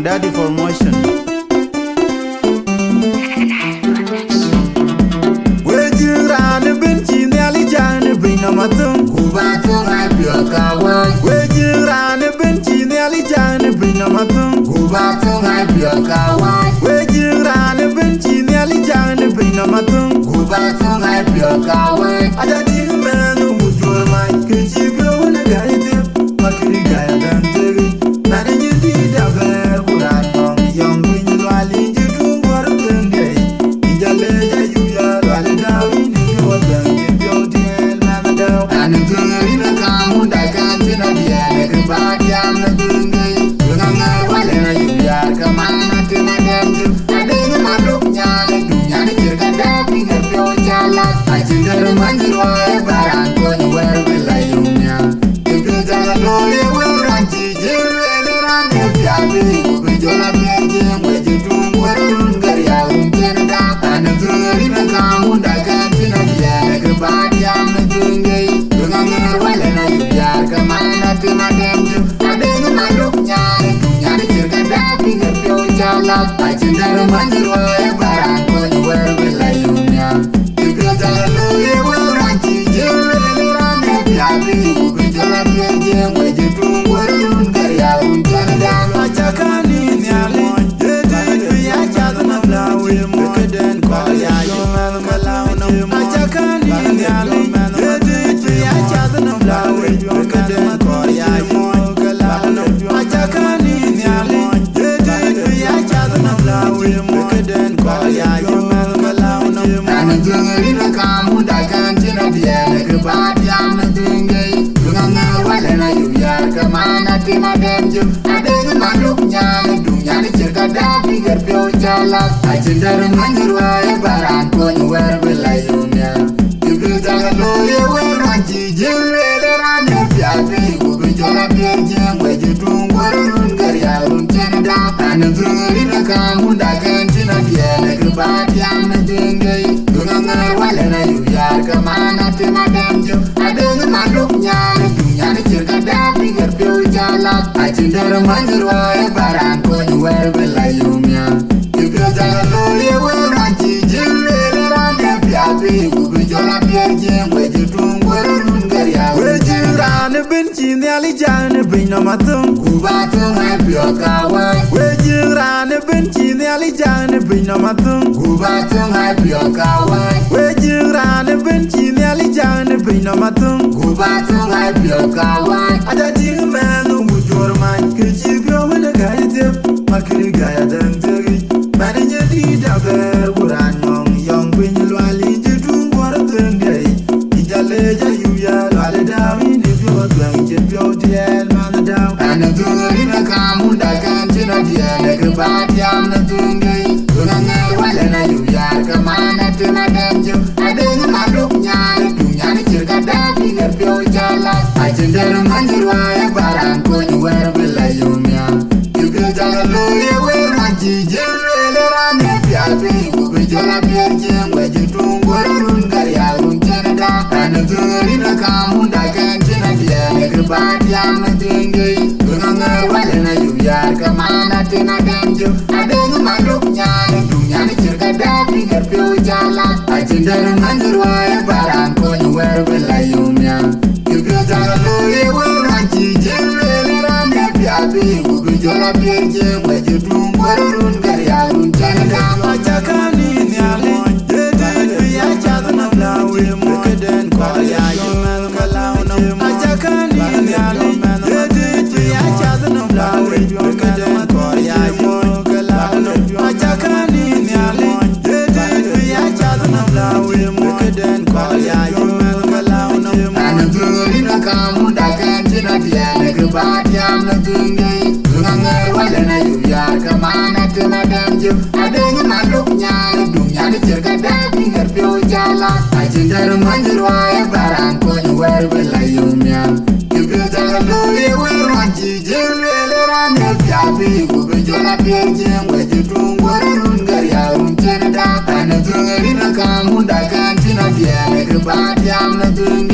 on Daddy for Motion. Wejirane benchi nyali jane bina matum Kubatung ay piyokaway Wejirane benchi nyali jane bina matum Kubatung ay piyokaway Wejirane benchi nyali jane bina matum Kubatung ay piyokaway Aja ding menu mujur mai keji bro na gaite makiri gaya dan teri na de di daber buran tong yong bin lwali jitu war penge ijale ya yuya lwali dawi ni wadan jibyo diel na daw Anu gungari na kamu dakan tina diane Kebadiam na gungay Gunangar wale na yuyar Kamana tina demju Adeng maduknya na dunya ni jirka dapi ngerpyo jalak Ajindar manjirwae barang konyo werwilayumnya Kebyo jala dole weranci jirwele rane piabi Kubijola beje mweje tungwarun Garya untena dak Anu gungari na kamu dakan tina diane Kebadiam na gungay Gunangar wale na yuyar Kamana tina demju Adeng maduknya na dunya ni jirka dapi ngerpyo jalak Ajindar manjirwae barang konyo werwilayumnya Kebyo jala dole weranci jirwele rane piabi Kubijola beje mweje tungwarun Garya untena dak achakani nyali yede ya chadu na blawe mo keden kwa ya yuman kalauno achakani nyali yede ya chadu na blawe mo keden kwa ya yuman kalauno achakani nyali yede ya chadu na blawe mo keden kwa ya yuman kalauno Anu gungari na kamu dakan tina diane Kebadiam na gungay Gunangar wale na yuyar Kamana tina demju Adeng maduknya na dunya ni jirka dapi ngerpyo jalak Ajindar manjirwae barang konyo werwilayumnya Kebyo jala loye weranci jirwele rane piabi Kubijola beje mweje tungwarun Garya untena dak Anu gungari na kamu dakan tina diane Kebadiam na gungay Gunangar wale na yuyar Kamana tina demju Adeng maduknya na dunya ni jirka dapi ngerpyo jalak Ajindar manjirwae barang konyo werwilayumnya Kebyo jala loye weranci jirwele rane piabi Kubijola beje mweje tungwarun Garya wejirane benchi nyali jane bina matum Kubatung ay piyokaway wejirane benchi nyali jane bina matum Kubatung ay piyokaway wejirane benchi nyali jane bina matum Kubatung ay piyokaway aja ding menu mujur mai keji bro na gaite makiri gaya dan teri mani di daber buran yong bin lwali jitu war penge ijale ya yuya lwali dawi ni byo dwan jibyo diel man daw Anu gungari na kamu dakan tina diane Kebadiam na gungay Gunangar wale na yuyar Kamana tina demju Adeng maduknya na dunya ni jirka dapi ngerpyo jalak Ajindar manjirwae barang konyo werwilayumnya Kebyo jala loye weranci jirwele rane piabi Kubijola beje mweje tungwarun Garya untena dak Anu gungari na kamu dakan tina diane Kebadiam na gungay Gunangar wale na yuyar Kamana tina demju Adeng maduknya na dunya ni jirka dapi ngerpyo jalak Ajindar manjirwae barang konyo werwilayumnya Kebyo jala loye weranci jirwele rane piabi Kubijola beje mweje tungwarun Garya untena dak achakani nyali yede ya chadu na blawe mo keden kwa ya yuman kalauno achakani nyali yede ya chadu na blawe mo keden kwa ya yuman kalauno achakani nyali yede ya chadu na blawe mo keden kwa ya yuman kalauno Anu gungari na kamu dakan tina diane Kebadiam na gungay Gunangar wale na yuyar Kamana tina demju Adeng maduknya na dunya ni jirka dapi ngerpyo jalak Ajindar manjirwae barang konyo werwilayumnya Kebyo jala loye weranci jirwele rane piabi Kubijola beje mweje tungwarun Garya untena dak Anu gungari na kamu dakan tina diane Kebadiam na gungay